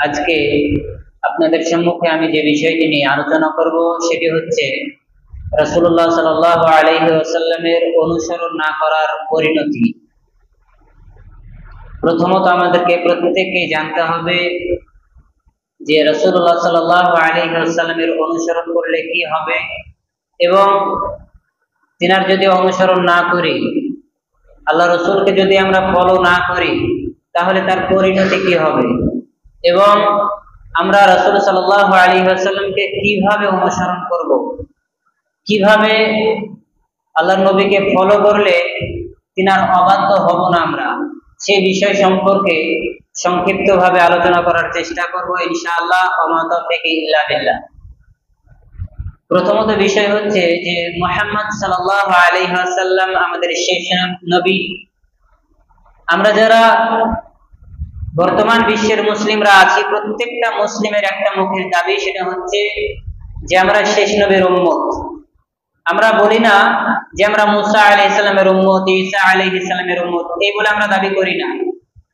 আজকে আপনাদের সম্মুখে আমি যে বিষয়টি নিয়ে আলোচনা করব সেটি হচ্ছে রাসূলুল্লাহ সাল্লাল্লাহু আলাইহি ওয়াসাল্লামের অনুসরণ না করার পরিণতি। প্রথমত আমাদেরকে প্রত্যেককে জানতে হবে যে রাসূলুল্লাহ সাল্লাল্লাহু আলাইহি ওয়াসাল্লামের অনুসরণ করলে কি হবে, এবং তিনার যদি অনুসরণ না করি, আল্লাহ রসুলকে যদি আমরা ফলো না করি, তাহলে তার পরিণতি কি হবে, এবং আমরা রাসূল সাল্লাল্লাহু আলাইহি ওয়াসাল্লামকে কিভাবে অনুসরণ করব, কিভাবে আল্লাহর নবীকে ফলো করলে তিনার অবাধ্য হব না আমরা, সেই বিষয় সম্পর্কে সংক্ষিপ্তভাবে আলোচনা করার চেষ্টা করব ইনশাআল্লাহ। ওয়া মা তাওফীকি ইল্লা বিল্লাহ। প্রথমত বিষয় হচ্ছে যে মুহাম্মদ সাল্লাল্লাহু আলাইহি ওয়াসাল্লাম আমাদের শেষ নবী। আমরা যারা বর্তমান বিশ্বের মুসলিমরা আছি, প্রত্যেকটা মুসলিমের একটা মুখের দাবি, সেটা হচ্ছে যে আমরা শেষ নবীর উম্মত। আমরা বলি না যে আমরা মুসা আলাইহিস সালামের উম্মত, ঈসা আলাইহিস সালামের উম্মত, এই বলে আমরা দাবি করি না।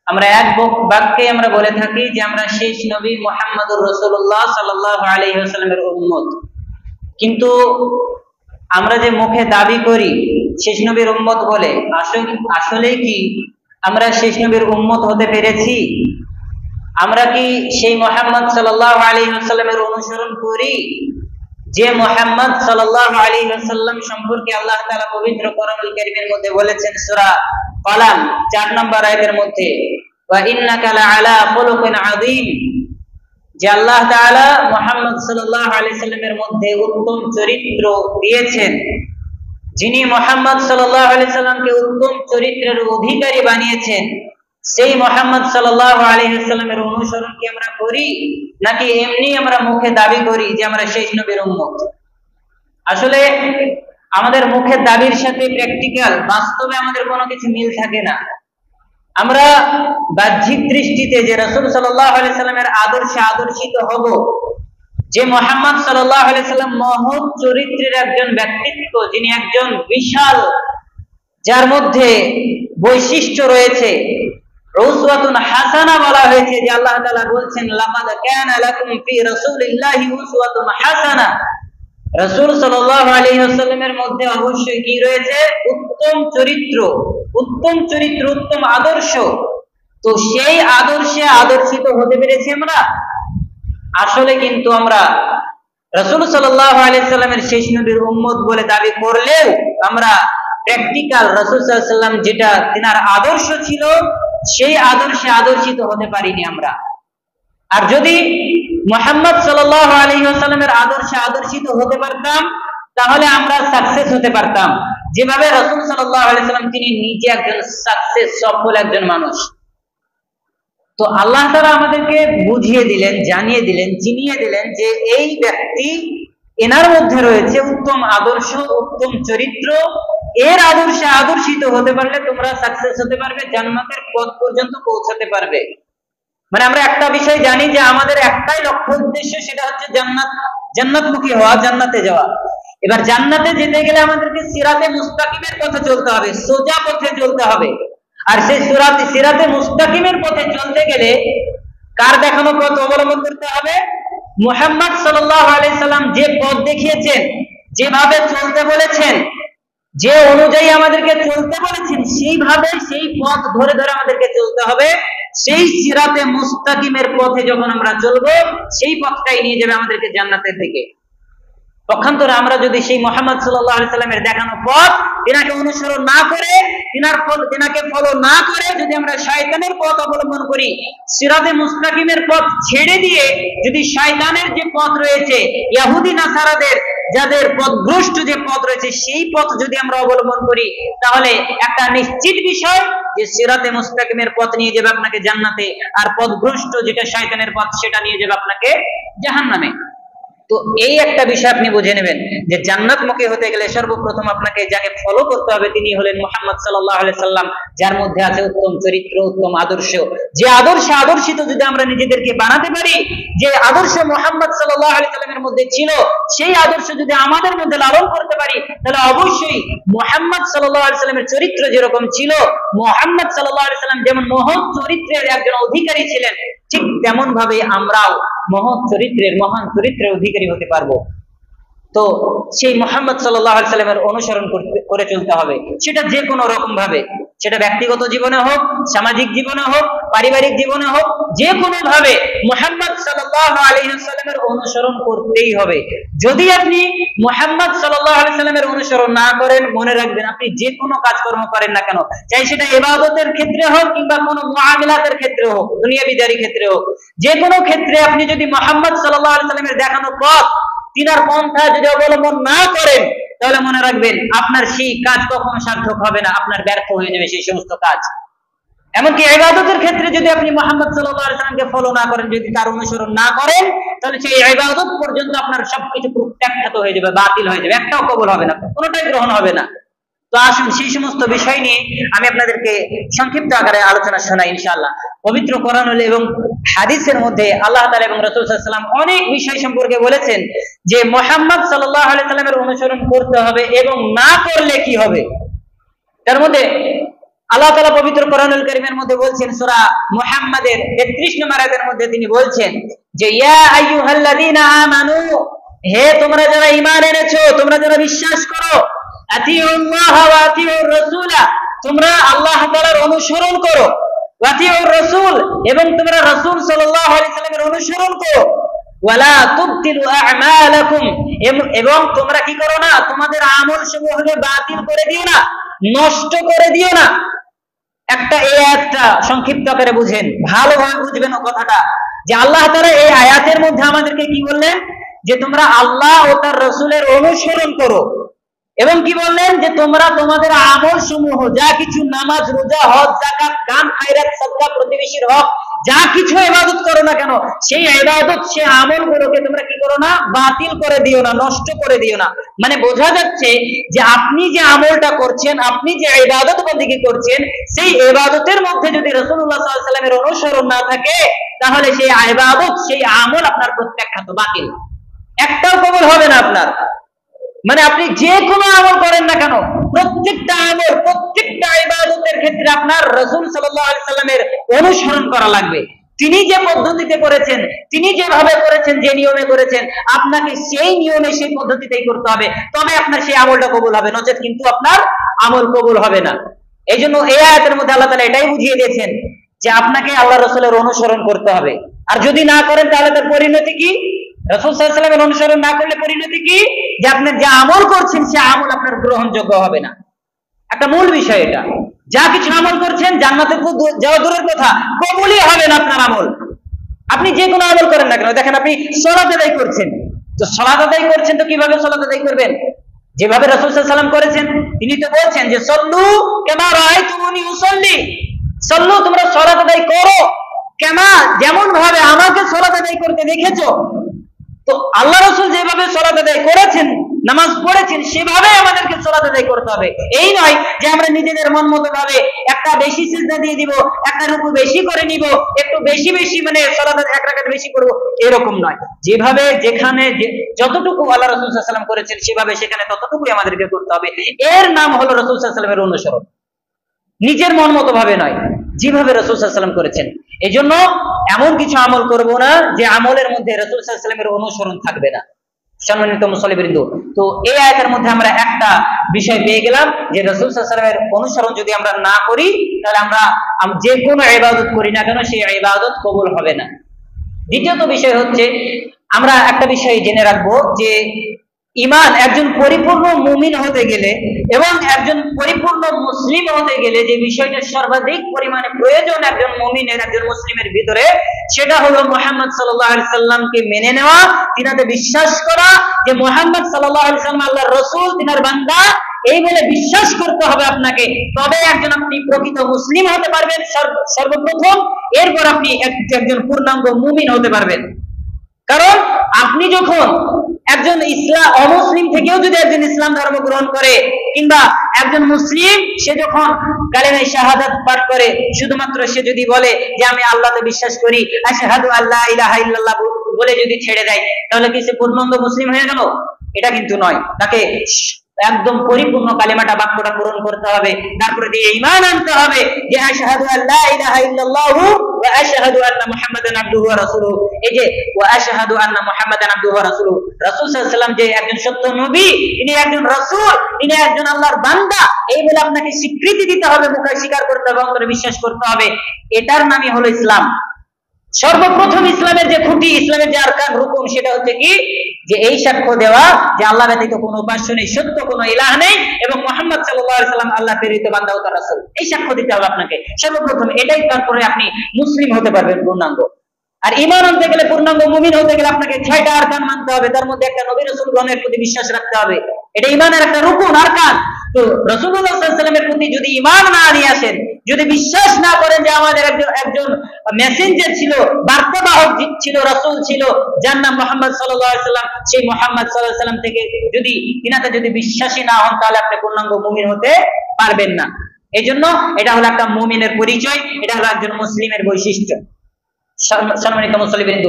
আমরা এক বাক্যে আমরা বলে থাকি যে আমরা শেষ নবী মুহাম্মদুর রাসূলুল্লাহ সাল্লাল্লাহু আলাইহি ওয়াসাল্লামের উম্মত। কিন্তু আমরা যে মুখে দাবি করি শেষ নবীর উম্মত বলে, আসলে কি আমরা শেষ নবীর উম্মত হতে পেরেছি? আমরা কি সেই মুহাম্মদ সাল্লাল্লাহু আলাইহি ওয়াসাল্লামের অনুসরণ করি যে মুহাম্মদ সাল্লাল্লাহু আলাইহি ওয়াসাল্লাম সম্পর্কে আল্লাহ তাআলা পবিত্র কোরআনুল কারীমের মধ্যে বলেছেন সূরা কালাম 4 নম্বর আয়াতের মধ্যে, ওয়া ইন্নাকা লাআলা খুলুকিন আযীম, যে আল্লাহ তাআলা মুহাম্মদ সাল্লাল্লাহু আলাইহি ওয়াসাল্লামের মধ্যে উত্তম চরিত্র দিয়েছেন। যিনি মুহাম্মদ সাল্লাল্লাহু আলাইহি সাল্লামকে উত্তম চরিত্রের অধিকারী বানিয়েছেন, সেই মুহাম্মদ সাল্লাল্লাহু আলাইহি ওয়াসাল্লামের অনুসরণ কি আমরা করি, নাকি এমনি আমরা মুখে দাবি করি যে আমরা শেষ নবীর উম্মত? আসলে আমাদের মুখের দাবির সাথে প্র্যাকটিক্যাল বাস্তবে আমাদের কোনো কিছু মিল থাকে না। আমরা বাহ্যিক দৃষ্টিতে যে রাসূল সাল্লাল্লাহু আলাইহি সাল্লামের আদর্শে আদর্শিত হব, যে মুহাম্মদ সাল্লাল্লাহু আলাইহি সাল্লাম মহৎ চরিত্রের একজন ব্যক্তিত্ব, যিনি একজন বিশাল, যার মধ্যে বৈশিষ্ট্য রয়েছে, উসওয়াতুন হাসানা বলা হয়েছে, যে আল্লাহ তাআলা বলছেন লাকাদ কানা লাকুম ফি রাসূলিল্লাহি উসওয়াতুন হাসানা। রাসূল সাল্লাল্লাহু আলাইহি ওয়াসাল্লামের মধ্যে অবশ্যই কি রয়েছে? উত্তম চরিত্র, উত্তম চরিত্র, উত্তম আদর্শ। তো সেই আদর্শে আদর্শিত হতে পেরেছি আমরা? আসলে কিন্তু আমরা রাসূল সাল্লাল্লাহু আলাইহি ওয়াসাল্লামের শেষ নবীর উম্মত বলে দাবি করলেও আমরা প্র্যাকটিক্যাল রাসূল সাল্লাল্লাহু আলাইহি ওয়াসাল্লাম যেটা তিনার আদর্শ ছিল, সেই আদর্শে আদর্শিত হতে পারিনি আমরা। আর যদি মুহাম্মদ সাল্লাল্লাহু আলাইহি ওয়াসাল্লামের আদর্শে আদর্শিত হতে পারতাম, তাহলে আমরা সাকসেস হতে পারতাম, যেভাবে রাসূল সাল্লাল্লাহু আলাইহি ওয়াসাল্লাম তিনি নিজে একজন সাকসেস, সফল একজন মানুষ। তো আল্লাহ তাআলা আমাদেরকে বুঝিয়ে দিলেন, জানিয়ে দিলেন, চিনিয়ে দিলেন যে এই ব্যক্তি, এনার মধ্যে রয়েছে উত্তম আদর্শ, উত্তম চরিত্র, এর আদর্শে আদর্শিত হতে পারলে তোমরা সাকসেস হতে পারবে, জান্নাতের পথ পর্যন্ত পৌঁছাতে পারবে। মানে আমরা একটা বিষয় জানি যে আমাদের একটাই লক্ষ্য উদ্দেশ্য, সেটা হচ্ছে জান্নাতমুখী হওয়া, জান্নাতে যাওয়া। এবার জান্নাতে যেতে গেলে আমাদেরকে সিরাতে মুস্তাকিমের পথে চলতে হবে, সোজা পথে চলতে হবে। আর সেই সিরাতে মুস্তাকিমের পথে চলতে গেলে কার দেখানো পথ অবলম্বন করতে হবে? মুহাম্মদ সাল্লাল্লাহু আলাইহি সাল্লাম যে পথ দেখিয়েছেন, যেভাবে চলতে বলেছেন, যে অনুযায়ী আমাদেরকে চলতে বলেছেন, সেইভাবে সেই পথ ধরে ধরে আমাদেরকে চলতে হবে। সেই সিরাতে মুস্তাকিমের পথে যখন আমরা চলবো, সেই পথটাই নিয়ে যাবে আমাদেরকে জান্নাতের দিকে। পক্ষান্তরে আমরা যদি সেই মুহাম্মদ সাল্লাল্লাহু আলাইহি সাল্লামের দেখানো পথ তিনাকে অনুসরণ না করে, তিনাকে ফলো না করে যদি আমরা শয়তানের পথ অবলম্বন করি, সিরাতে মুস্তাকিমের পথ ছেড়ে দিয়ে যদি শয়তানের যে পথ রয়েছে, ইহুদি নাসারাদের যাদের পথভ্রষ্ট যে পথ রয়েছে, সেই পথ যদি আমরা অবলম্বন করি, তাহলে একটা নিশ্চিত বিষয় যে সিরাতে মুস্তাকিমের পথ নিয়ে যাবে আপনাকে জান্নাতে, আর পথভ্রষ্ট যেটা শয়তানের পথ, সেটা নিয়ে যাবে আপনাকে জাহান্নামে। তো এই একটা বিষয় আপনি বুঝে নেবেন যে জান্নাতমুখী হতে গেলে সর্বপ্রথম আপনাকে যাকে ফলো করতে হবে তিনি হলেন মুহাম্মদ সাল্লাল্লাহু আলাইহি সাল্লাম, যার মধ্যে আছে উত্তম চরিত্র, উত্তম আদর্শ। যে আদর্শে আদর্শিত যদি আমরা নিজেদেরকে বানাতে পারি, যে আদর্শ মুহাম্মদ সাল্লাল্লাহু আলাইহি সাল্লামের মধ্যে ছিল, সেই আদর্শ যদি আমাদের মধ্যে লালন করতে পারি, তাহলে অবশ্যই মুহাম্মদ সাল্লাল্লাহু আলাইহি সাল্লামের চরিত্র যেরকম ছিল, মুহাম্মদ সাল্লাল্লাহু আলাইহি সাল্লাম যেমন মহৎ চরিত্রের একজন অধিকারী ছিলেন, ঠিক তেমন ভাবে আমরাও মহান চরিত্রের অধিকারী হতে পারবো। তো সেই মুহাম্মদ সাল্লাল্লাহু আলাইহি সাল্লামের অনুসরণ করে চলতে হবে, সেটা যে কোনো রকম ভাবে, সেটা ব্যক্তিগত জীবনে হোক, সামাজিক জীবনে হোক, পারিবারিক জীবনে হোক, যে কোনো ভাবে মুহাম্মদ সাল্লাল্লাহু আলাইহি সাল্লামের অনুসরণ করতেই হবে। যদি আপনি মুহাম্মদ সাল্লাল্লাহু আলাইহি সাল্লামের অনুসরণ না করেন, মনে রাখবেন আপনি যে কোনো কাজকর্ম করেন না কেন, চাই সেটা ইবাদতের ক্ষেত্রে হোক কিংবা কোনো মুআমিলাতের ক্ষেত্রে হোক, দুনিয়াবিদারি ক্ষেত্রে হোক, যে কোনো ক্ষেত্রে আপনি যদি মুহাম্মদ সাল্লাল্লাহু আলাইহি সাল্লামের দেখানো পথ, তিনার পন্থা যদি অবলম্বন না করেন, তাহলে মনে রাখবেন আপনার সেই কাজ কখনো সার্থক হবে না, আপনার ব্যর্থ হয়ে যাবে সেই সমস্ত কাজ। এমনকি ইবাদতের ক্ষেত্রে যদি আপনি মুহাম্মদ সাল্লাল্লাহু আলাইহি সাল্লামকে ফলো না করেন, যদি তার অনুসরণ না করেন, তাহলে সেই ইবাদত পর্যন্ত আপনার সবকিছু প্রত্যাখ্যাত হয়ে যাবে, বাতিল হয়ে যাবে, একটাও কবুল হবে না, কোনোটাই গ্রহণ হবে না। তো আসুন সেই সমস্ত বিষয় নিয়ে আমি আপনাদেরকে সংক্ষিপ্ত আকারে আলোচনা শোনাই ইনশাআল্লাহ। পবিত্র কোরআন এবং হাদিসের মধ্যে আল্লাহ তাআলা এবং রাসূল সাল্লাল্লাহু আলাইহি ওয়াসাল্লাম অনেক বিষয় সম্পর্কে বলেছেন যে মুহাম্মদ সাল্লাল্লাহু আলাইহি সাল্লামের অনুসরণ করতে হবে এবং না করলে কি হবে। তার মধ্যে আল্লাহ তাআলা পবিত্র কোরআনুল কারীমের মধ্যে বলছেন, সূরা মুহাম্মাদের 33 নম্বর আয়াতের মধ্যে তিনি বলছেন যে ইয়া আইয়ুহাল্লাযীনা আমানু, হে তোমরা যারা ঈমান এনেছো, তোমরা যারা বিশ্বাস করো, আতিউল্লাহ ওয়া আতিউর রাসূলা, তোমরা আল্লাহ তাআলার অনুসরণ করো, ওয়া আতিউর রাসূল, এবং তোমরা রাসূল সাল্লাল্লাহু আলাইহি সাল্লামের অনুসরণ করো, ওয়ালা তুবতিলু আ'মালাকুম, এবং তোমরা কি করো না, তোমাদের আমল সমূহকে বাতিল করে দিও না, নষ্ট করে দিও না। একটা এই আয়াতটা সংক্ষিপ্ত আকারে বুঝেন, ভালোভাবে বুঝবেন কথাটা, যে আল্লাহ তাআলা এই আয়াতের মধ্যে আমাদেরকে কি বললেন, যে তোমরা আল্লাহ ও তার রাসূলের অনুসরণ করো, এবং কি বললেন যে তোমরা তোমাদের আমল সমূহ, যা কিছু নামাজ, রোজা, হজ, যাকাত, দান, খায়রাত, সাদকা, প্রতিবেশীর হক, যা কিছু ইবাদত করো না কেন, সেই ইবাদত, সেই আমলগুলোকে তোমরা কি করো না, বাতিল করে দিও না, নষ্ট করে দিও না। মানে বোঝা যাচ্ছে যে আপনি যে আমলটা করছেন, আপনি যে ইবাদত বন্দেগী করছেন, সেই ইবাদতের মধ্যে যদি রাসূলুল্লাহ সাল্লাল্লাহু আলাইহি ওয়াসাল্লামের অনুসরণ না থাকে, তাহলে সেই ইবাদত, সেই আমল আপনার প্রত্যাখ্যাত, বাতিল, একটাও কবুল হবে না আপনার। মানে আপনি যে কোনো আমল করেন না কেন, প্রত্যেকটা আমল, প্রত্যেকটা ইবাদতের ক্ষেত্রে আপনার রাসূল সাল্লাল্লাহু আলাইহি সাল্লামের অনুসরণ করা লাগবে। তিনি যে পদ্ধতিতে করেছেন, তিনি যেভাবে করেছেন, যে নিয়মে করেছেন, আপনাকে সেই নিয়মে, সেই পদ্ধতিতেই করতে হবে, তবে আপনার সেই আমলটা কবুল হবে, নচেত কিন্তু আপনার আমল কবুল হবে না। এই জন্য এই আয়াতের মধ্যে আল্লাহ তাআলা এটাই বুঝিয়ে দিয়েছেন যে আপনাকে আল্লাহ রাসূলের অনুসরণ করতে হবে, আর যদি না করেন তাহলে তার পরিণতি কি? রাসূল সাল্লাল্লাহু আলাইহি ওয়াসাল্লামের অনুসরণ না করলে পরিণতি কি? যে আপনি যে আমল করছেন, সে আমল আপনার গ্রহণযোগ্য হবে না। একটা মূল বিষয় এটা, যা কিছু আমল করছেন, জান্নাতে যাওয়া দূরের কথা, কবুলই হবে না আপনার আমল। আপনি যে কোনো আমল করেন না কেন, দেখেন আপনি সালাত আদায় করছেন, তো সালাত আদায় করছেন, তো কিভাবে সালাত আদায় করবেন? যেভাবে রাসূল সাল্লাল্লাহু আলাইহি ওয়াসাল্লাম করেছেন। তিনি তো বলছেন যে সল্লু কামা রাআইতুমুনি উসাল্লি, সল্লু, তোমরা সালাত আদায় করো কামা, যেমন ভাবে আমাকে সালাত আদায় করতে দেখেছো। তো আল্লাহ রাসূল যেভাবে সালাত আদায় করেছেন, নামাজ পড়েছেন, সেভাবে আমাদেরকে সালাত আদায় করতে হবে। এই নয় যে আমরা নিজেদের মন মতো ভাবে একটা বেশি সিজদা দিয়ে দিব, একটা রুকু বেশি করে নিব, একটু বেশি বেশি মানে সালাত এক রাকাত বেশি করব, এরকম নয়। যেভাবে, যেখানে যতটুকু আল্লাহ রাসূল সাল্লাল্লাহু আলাইহি ওয়াসাল্লাম করেছেন, সেভাবে সেখানে ততটুকুই আমাদেরকে করতে হবে। এর নাম হলো রাসূল সাল্লাল্লাহু আলাইহি ওয়াসাল্লামের অনুসরণ, নিজের মন মতো ভাবে নয়, যেভাবে রাসূল সাল্লাল্লাহু আলাইহি ওয়াসাল্লাম করেছেন। এই জন্য এমন কিছু আমল করব না যে আমলের মধ্যে রাসূল সাল্লাল্লাহু আলাইহি ওয়াসাল্লামের অনুসরণ থাকবে না। সম্মানিত মুসল্লিবৃন্দ, তো এই আয়াতের মধ্যে আমরা একটা বিষয় পেয়ে গেলাম যে রাসূল সাল্লাল্লাহু আলাইহি ওয়াসাল্লামের অনুসরণ যদি আমরা না করি, তাহলে আমরা যে কোনো ইবাদত করি না কেন, সেই ইবাদত কবুল হবে না। দ্বিতীয়ত বিষয় হচ্ছে, আমরা একটা বিষয় জেনে রাখবো যে ঈমান, একজন পরিপূর্ণ মুমিন হতে গেলে এবং একজন পরিপূর্ণ মুসলিম হতে গেলে যে বিষয়টা সর্বাধিক পরিমাণে প্রয়োজন একজন মুমিনের, একজন মুসলিমের ভিতরে, সেটা হলো মুহাম্মদ সাল্লাল্লাহু আলাইহি সাল্লামকে মেনে নেওয়া, তিনাতে বিশ্বাস করা যে মুহাম্মদ সাল্লাল্লাহু আলাইহি সাল্লাম আল্লাহর রাসূল, তিনার বান্দা, এই বলে বিশ্বাস করতে হবে আপনাকে। তবে একজন আপনি প্রকৃত মুসলিম হতে পারবেন সর্বপ্রথম, এরপর আপনি একজন পূর্ণাঙ্গ মুমিন হতে পারবেন। কারণ আপনি যখন একজন অমুসলিম থেকেও যদি একজন ইসলাম ধর্ম গ্রহণ করে, কিংবা একজন মুসলিম সে যখন কালেমা শাহাদাত পাঠ করে, শুধুমাত্র সে যদি বলে যে আমি আল্লাহতে বিশ্বাস করি, আশহাদু আল্লা ইলাহা ইল্লাল্লাহ বলে যদি ছেড়ে দেয়, তাহলে কি সে পূর্ণাঙ্গ মুসলিম হয়ে গেল? এটা কিন্তু নয়। তাকে একদম পরিপূর্ণ কালিমাটা বাক্যটা পূরণ করতে হবে। তারপরে দিয়ে ঈমান আনতে হবে যে আশহাদু আল্লা ইলাহা ইল্লাল্লাহু ওয়া আশহাদু আন্না মুহাম্মাদান আবদুহু ওয়া রাসূলুহু। এই যে ওয়া আশহাদু আন্না মুহাম্মাদান আবদুহু ওয়া রাসূলুহু, রাসূল সাল্লাল্লাহু আলাইহি ওয়াসাল্লাম যে একজন সত্য নবী, তিনি একজন রাসূল, তিনি একজন আল্লাহর বান্দা, এই বলে আপনাকে স্বীকৃতি দিতে হবে, মুখে স্বীকার করতে হবে, অন্তরে বিশ্বাস করতে হবে। এটার নামই হলো ইসলাম। সর্বপ্রথম ইসলামের যে খুঁটি, ইসলামের যে আরকান রুকুন, সেটা হচ্ছে কি, যে এই সাক্ষ্য দেওয়া যে আল্লাহ ব্যতীত কোনো উপাস্য নেই, সত্য কোনো ইলাহ নেই, এবং মুহাম্মদ সাল্লাল্লাহু আলাইহি সাল্লাম আল্লাহ প্রেরিত বান্দা ও তার রাসূল। এই সাক্ষ্য দিতে হবে আপনাকে সর্বপ্রথম, এটাই তারপরে আপনি মুসলিম হতে পারবেন পূর্ণাঙ্গ। আর ঈমান আনতে গেলে, পূর্ণাঙ্গ মুমিন হতে গেলে আপনাকে 6টা আরকান মানতে হবে, তার মধ্যে একটা নবী রাসূল গণের প্রতি বিশ্বাস রাখতে হবে। এটা ঈমানের একটা রুকুন, আরকান। তো রাসূলুল্লাহ সাল্লাল্লাহু আলাইহি ওয়াসাল্লামের প্রতি যদি ঈমান না নিয়ে আসেন, যদি বিশ্বাস না করেন যে আমাদের একজন মেসেঞ্জার ছিল, বার্তাবাহক ছিল, রাসূল ছিল, যার নাম মুহাম্মদ সাল্লাল্লাহু আলাইহি ওয়াসাল্লাম, সেই মুহাম্মদ সাল্লাল্লাহু আলাইহি ওয়াসাল্লাম থেকে যদি তিনাতে যদি বিশ্বাসী না হন, তাহলে আপনি পূর্ণাঙ্গ মুমিন হতে পারবেন না। এই জন্য এটা হলো একটা মুমিনের পরিচয়, এটা হলো একজন মুসলিমের বৈশিষ্ট্য। সম্মানিত মুসলিমবৃন্দ,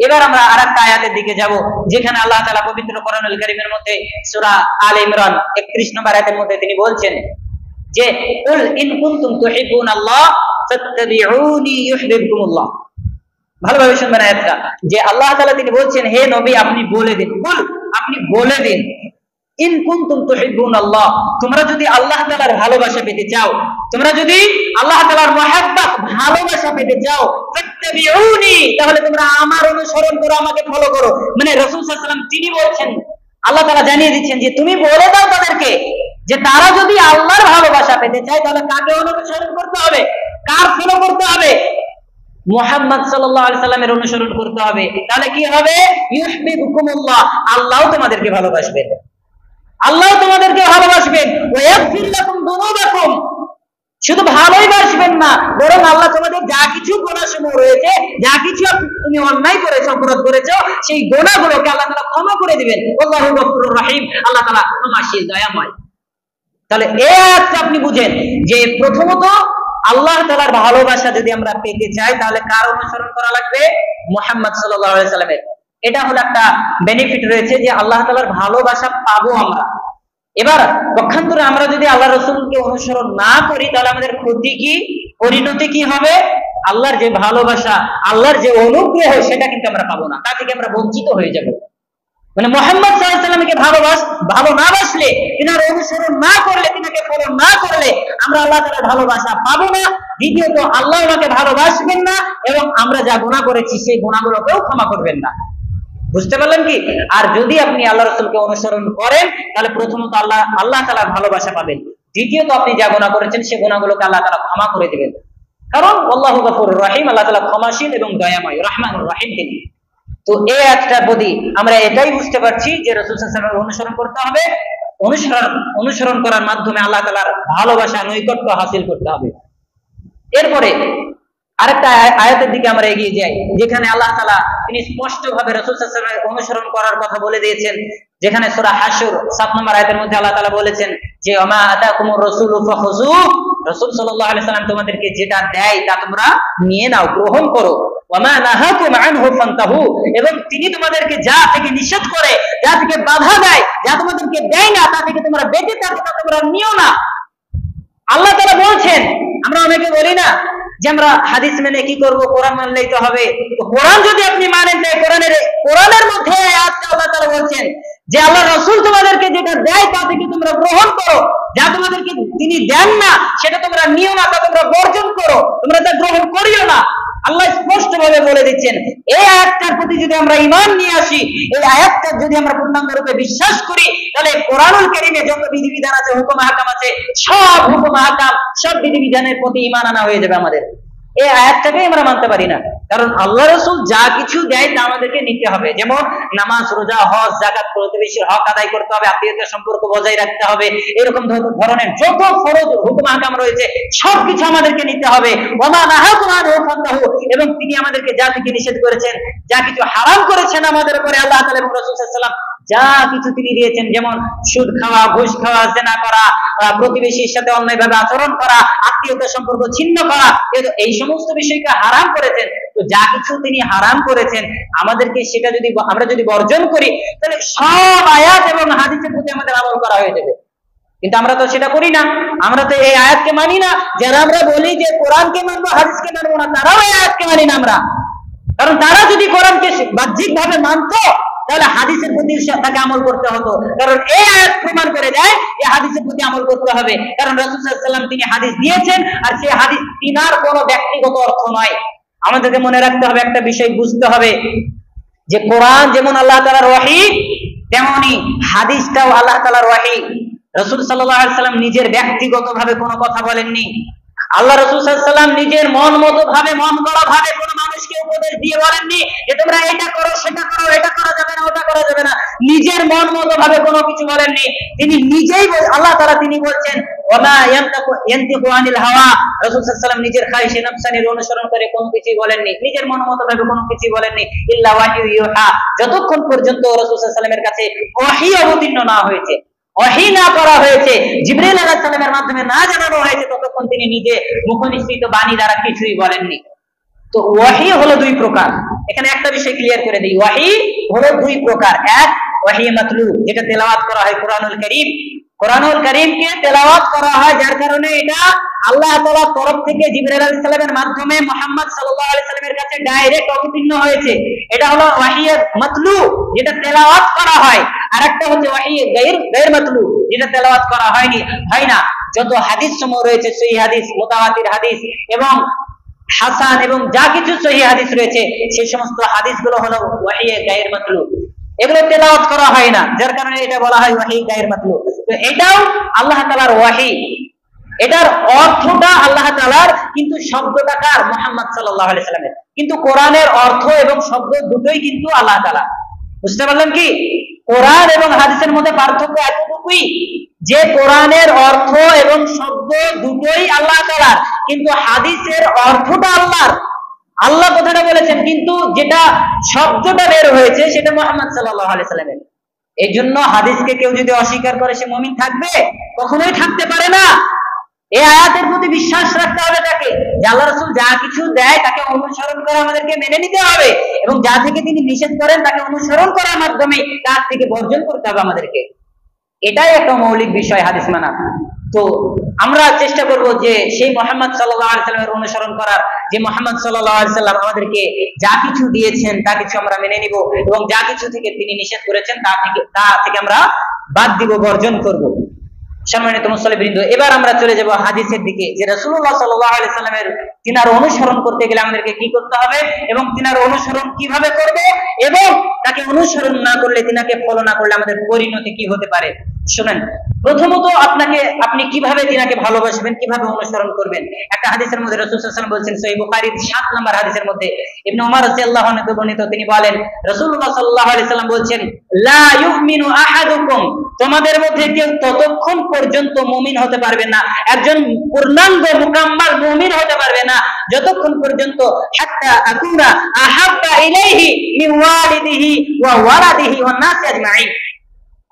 এবার আমরা আরেকটা আয়াতের দিকে যাব, যেখানে আল্লাহ তাআলা পবিত্র কোরআনুল কারীমের মধ্যে সূরা আলে ইমরান 31 নম্বর আয়াতের মধ্যে তিনি বলছেন যে কুল ইন কুনতুম তুহিব্বুনাল্লাহ ফাত্তাবিউনি ইউহিব্বুকুমুল্লাহ। ভালোভাবে শুনবেন আয়াতটা, যে আল্লাহ তাআলা তিনি বলছেন, হে নবী আপনি বলে দিন, কুল আপনি বলে দিন, ইন কুনতুম তুহিব্বুনাল্লাহ, তোমরা যদি আল্লাহ তাআলার ভালোবাসা পেতে চাও, তোমরা যদি আল্লাহ তাআলার মহব্বত ভালোবাসা পেতে চাও, ফাত্তাবিউনি, তাহলে তোমরা আমার অনুসরণ করো, আমাকে ফলো করো। মানে রাসূল সাল্লাল্লাহু আলাইহি ওয়াসাল্লাম তিনি বলছেন, আল্লাহ তাআলা জানিয়ে দিচ্ছেন যে তুমি বলে দাও তাদেরকে যে তারা যদি আল্লাহর ভালোবাসা পেতে চায়, তাহলে কাকে অনুসরণ করতে হবে, কার ফলো করতে হবে? মুহাম্মদ সাল্লাল্লাহু আলাইহি সাল্লামের অনুসরণ করতে হবে। তাহলে কি হবে? ইউহিব্বুকুমুল্লাহ, আল্লাহ তোমাদেরকে ভালোবাসবেন, আল্লাহ তোমাদেরকে ভালোবাসবেন। ওয়া ইয়াগফির লাকুম যুনুবাকুম, শুধু ভালোই বাসবেন না, বরং আল্লাহ তোমাদের যা কিছু গুনাহসমূহ রয়েছে, যা কিছু তুমি অন্যায় করেছো, অপরাধ করেছো, সেই গুনাহগুলোকে আল্লাহ তাআলা ক্ষমা করে দিবেন। আল্লাহু গফুরুর রহিম, আল্লাহ তাআলা ক্ষমাশীল, দয়াময়। তাহলে এই আয়াতটা আপনি বুঝেন যে প্রথমত আল্লাহ তাআলার ভালোবাসা যদি আমরা পেতে চাই, তাহলে কার অনুসরণ করা লাগবে? মুহাম্মদ সাল্লাল্লাহু আলাইহি সাল্লামের। এটা হলো একটা বেনিফিট রয়েছে যে আল্লাহ তাআলার ভালোবাসা পাবো আমরা। এবার পক্ষান্তরে আমরা যদি আল্লাহ রাসূলকে অনুসরণ না করি, তাহলে আমাদের ক্ষতি কি, পরিণতি কি হবে? আল্লাহর যে ভালোবাসা, আল্লাহর যে অনুগ্রহ, সেটা কিন্তু আমরা পাবো না, তা থেকে আমরা বঞ্চিত হয়ে যাব। মানে মুহাম্মদ সাল্লাল্লাহু আলাইহি সাল্লামকে ভালো না বাসলে, তিনার অনুসরণ না করলে, তিনাকে ফলো না করলে আমরা আল্লাহ তাআলার ভালোবাসা পাবো না। দ্বিতীয়ত আল্লাহ আমাকে ভালোবাসবেন না, এবং আমরা যা গুনাহ করেছি সেই গুনাহগুলোকেও ক্ষমা করবেন না। বুঝতে পারলেন কি? আর যদি আপনি আল্লাহ রাসূলকে অনুসরণ করেন, তাহলে প্রথমত আল্লাহ তাআলার ভালোবাসা পাবেন, দ্বিতীয়ত আপনি যা গুনাহ করেছেন সেই গুনাহগুলোকে আল্লাহ তাআলা ক্ষমা করে দিবেন। কারণ আল্লাহু গফুরুর রহিম, আল্লাহ তাআলা ক্ষমাশীল এবং দয়াময়, রহমানুর রহিম তিনি। তো এই আয়াতটার প্রতি আমরা এটাই বুঝতে পারছি যে রাসূল সাল্লাল্লাহু আলাইহি ওয়াসাল্লামের অনুসরণ করতে হবে, অনুসরণ করার মাধ্যমে আল্লাহ তাআলার ভালোবাসা, নৈকট্য হাসিল করতে হবে। এরপরে আরেকটা আয়াতের দিকে আমরা এগিয়ে যাই, যেখানে আল্লাহ তাআলা তিনি স্পষ্টভাবে রাসূল সাল্লাল্লাহু আলাইহি ওয়াসাল্লামের অনুসরণ করার কথা বলে দিয়েছেন। যেখানে সূরা হাশর 7 নম্বর আয়াতের মধ্যে আল্লাহ তাআলা বলেছেন যে ওমা আতাকুমুর রাসূলু ফাখুযু, রাসূল সাল্লাল্লাহু আলাইহি ওয়াসাল্লাম তোমাদেরকে যেটা দেয় তা তোমরা নিয়ে নাও, গ্রহণ করো। ওমা নাহাকুম আনহু ফান্তাহু, এবং তিনি তোমাদেরকে যা থেকে নিষেধ করে, যা থেকে বাধা দেয়, যা তোমাদেরকে দেয় না, তা থেকে তোমরা বেঁচে থাকো, তা তোমরা নিও না। আল্লাহ তাআলা বলছেন, আমরা অনেকে বলি না যে আমরা হাদিস মেনে কি করব, কোরআন মানলেই তো হবে। তো কোরআন যদি আপনি মানেন, তাই কোরআনের মধ্যে আয়াতটা আল্লাহ তাআলা বলছেন যে আল্লাহ রাসূল তোমাদেরকে যেটা দেয় তা থেকে তোমরা গ্রহণ করো, যা তোমাদেরকে তিনি দেন না সেটা তোমরা নিও না, তা তোমরা বর্জন করো, তোমরা তা গ্রহণ করিও না। আল্লাহ স্পষ্টভাবে বলে দিচ্ছেন। এই আয়াতটার প্রতি যদি আমরা ঈমান নিয়ে আসি, এই আয়াতটা যদি আমরা পূর্ণাঙ্গ রূপে বিশ্বাস করি, তাহলে কোরআনুল কারীমে যত বিধিবিধান আছে, হুকুম আহকাম আছে, সব হুকুম আহকাম, সব বিধিবিধানের প্রতি ঈমান আনা হয়ে যাবে আমাদের। এই আয়াতটাকেই আমরা মানতে পারি না, কারণ আল্লাহ রাসূল যা কিছু দেয় তা আমাদেরকে নিতে হবে। যেমন নামাজ, রোজা, হজ, যাকাত, প্রতিবেশীর হক আদায় করতে হবে, আত্মীয়তার সম্পর্ক বজায় রাখতে হবে, এরকম ধরনের যত ফরজ হুকুম আহকাম রয়েছে সবকিছু আমাদেরকে নিতে হবে। ওমা নাহাকুম আনহু ফান্তাহু, এবং তিনি আমাদেরকে যা থেকে নিষেধ করেছেন, যা কিছু হারাম করেছেন আমাদের উপরে আল্লাহ তাআলা এবং রাসূল সাল্লাল্লাহু আলাইহি ওয়াসাল্লাম, যা কিছু তিনি দিয়েছেন, যেমন সুদ খাওয়া, ঘুষ খাওয়া, জেনা করা, প্রতিবেশীর সাথে অন্যায়ভাবে আচরণ করা, আত্মীয়তা সম্পর্ক ছিন্ন করা, এই সমস্ত বিষয়কে হারাম করেছেন। তো যা কিছু তিনি হারাম করেছেন আমাদেরকে সেটা যদি আমরা যদি বর্জন করি, তাহলে সব আয়াত এবং হাদিসের প্রতি আমাদের আমল করা হয়ে যাবে। কিন্তু আমরা তো সেটা করি না, আমরা তো এই আয়াতকে মানি না। যারা আমরা বলি যে কোরআনকে মানবো, হাদিসকে মানবো না, তারাও এই আয়াতকে মানি না আমরা। কারণ তারা যদি কোরআনকে বাহ্যিক ভাবে মানতো, তাহলে হাদিসের প্রতি তাকে আমল করতে হতো। কারণ এই আয়াত প্রমাণ করে দেয় যে হাদিসের প্রতি আমল করতে হবে। কারণ রাসূল সাল্লাল্লাহু আলাইহি ওয়াসাল্লাম তিনি হাদিস দিয়েছেন, আর সেই হাদিস তিনার কোনো ব্যক্তিগত অর্থ নয়। আমাদেরকে মনে রাখতে হবে, একটা বিষয় বুঝতে হবে যে কোরআন যেমন আল্লাহ তাআলার ওহী, তেমনি হাদিসটাও আল্লাহ তাআলার ওহী। রাসূল সাল্লাল্লাহু আলাইহি ওয়াসাল্লাম নিজের ব্যক্তিগতভাবে কোনো কথা বলেননি। আল্লাহ রাসূল সাল্লাল্লাহু আলাইহি ওয়াসাল্লাম নিজের মন মতো ভাবে, মন গড়া ভাবে কোনো মানুষকে উপদেশ দিয়ে বলেননি যে তোমরা এটা করো, সেটা করো, এটা করা যাবে না, ওটা করা যাবে না। নিজের মন মতো ভাবে কোনো কিছু বলেননি। তিনি নিজেই আল্লাহ তাআলা তিনি বলছেন ওয়ামা ইয়ানতিকু আনিল হাওয়া, রাসূল সাল্লাল্লাহু আলাইহি ওয়াসাল্লাম নিজের খায়শে নফসানির অনুসরণ করে কোনো কিছু বলেননি, নিজের মন মতো ভাবে কোনো কিছু বলেননি। ইল্লা ওয়াহয়ু ইউহা, যতক্ষণ পর্যন্ত রাসূল সাল্লাল্লাহু আলাইহি ওয়াসাল্লামের কাছে ওহী অবতীর্ণ না হয়েছে, ওহী না করা হয়েছে, জিবরাইল আলাইহিস সালামের মাধ্যমে না জানানো হয়েছে, ততক্ষণ তিনি নিজে মুখনিসৃত বাণী দ্বারা কিছুই বলেননি। তো ওহী হলো দুই প্রকার। এখানে একটা বিষয় ক্লিয়ার করে দিই, ওহী হলো দুই প্রকার। এক, ওহী মাতলু, যেটা তেলাওয়াত করা হয় কুরআনুল কারীম। কুরআনুল কারীমকে তেলাওয়াত করা হয়, যার কারণে এটা আল্লাহ তাআলার তরফ থেকে জিবরাইল আলাইহিস সালামের মাধ্যমে মুহাম্মদ সাল্লাল্লাহু আলাইহি সাল্লামের কাছে ডাইরেক্ট অবতীর্ণ হয়েছে। এটা হলো ওহী মাতলু, যেটা তেলাওয়াত করা হয়। আর একটা হচ্ছে ওহী গায়র মাতলু, যেটা তেলাওয়াত করা হয় না। যত হাদিস সমূহ রয়েছে, সহিহ হাদিস, মুতাওয়াতির হাদিস এবং হাসান এবং যা কিছু সহিহ হাদিস রয়েছে, সেই সমস্ত হাদিসগুলো হলো ওহী গায়র মাতলু। এগুলো তেলাওয়াত করা হয় না, যার কারণে এটা বলা হয় ওহী গায়র মাতলু। তো এটাও আল্লাহ তাআলার ওহী, এটার অর্থটা আল্লাহ তাআলার, কিন্তু শব্দটা কার? মুহাম্মদ সাল্লাল্লাহু আলাইহি সাল্লামের। কিন্তু কোরআনের অর্থ এবং শব্দ দুটোই কিন্তু আল্লাহ তাআলা। বুঝতে পারলেন কি? কোরআন এবং হাদিসের মধ্যে পার্থক্য এতটুকুই যে কোরআনের অর্থ এবং শব্দ দুটোই আল্লাহ তাআলার, কিন্তু হাদিসের অর্থটা আল্লাহর। আল্লাহ কথাটা বলেছেন, কিন্তু যেটা শব্দটা বের হয়েছে সেটা মুহাম্মদ সাল্লাল্লাহু আলাইহি সাল্লামের। এই জন্য হাদিসকে কেউ যদি অস্বীকার করে, সে মুমিন থাকবে? কখনোই থাকতে পারে না। এই আয়াতের প্রতি বিশ্বাস রাখতে হবে তাকে, যে আল্লাহ রাসূল যা কিছু দেয় তাকে অনুসরণ করে আমাদেরকে মেনে নিতে হবে, এবং যা থেকে তিনি নিষেধ করেন তাকে অনুসরণ করার মাধ্যমে তার থেকে বর্জন করতে হবে আমাদেরকে। এটাই একটা মৌলিক বিষয় হাদিস মানা। তো আমরা চেষ্টা করব যে সেই মুহাম্মদ সাল্লাল্লাহু আলাইহি সাল্লামের অনুসরণ করার, যে মুহাম্মদ সাল্লাল্লাহু আলাইহি সাল্লাম আমাদেরকে যা কিছু দিয়েছেন তা কিছু আমরা মেনে নিব, এবং যা কিছু থেকে তিনি নিষেধ করেছেন তা থেকে আমরা বাদ দিব, বর্জন করব। সম্মানিত মুসল্লিবৃন্দ, এবার আমরা চলে যাব হাদিসের দিকে, যে রাসূলুল্লাহ সাল্লাল্লাহু আলাইহি সাল্লামের তিনার অনুসরণ করতে গেলে আমাদেরকে কি করতে হবে, এবং তিনার অনুসরণ কিভাবে করব, এবং তাকে অনুসরণ না করলে, তিনাকে ফলো না করলে আমাদের পরিণতি কি হতে পারে। শুনেন, প্রথমত আপনি কিভাবে তিনাকে ভালোবাসবেন, কিভাবে অনুসরণ করবেন। একটা হাদিসের মধ্যে রাসূল সাল্লাল্লাহু আলাইহি ওয়াসাল্লাম বলছেন, সহিহ বুখারীর 7 নম্বর হাদিসের মধ্যে ইবনে ওমর রাদিয়াল্লাহু আনহু বর্ণিত, তিনি বলেন, রাসূলুল্লাহ সাল্লাল্লাহু আলাইহি ওয়াসাল্লাম বলছেন, লা ইউমিনু আহাদুকুম, তোমাদের মধ্যে কেউ ততক্ষণ পর্যন্ত মুমিন হতে পারবে না, একজন পূর্ণাঙ্গ মুকাম্মাল মুমিন হতে পারবে না, যতক্ষণ পর্যন্ত হাত্তা আকুনা আহাব্বা ইলাইহি মিন ওয়ালিদিহি ওয়া ওয়ালাদিহি ওয়ান নাসি আজমাইন।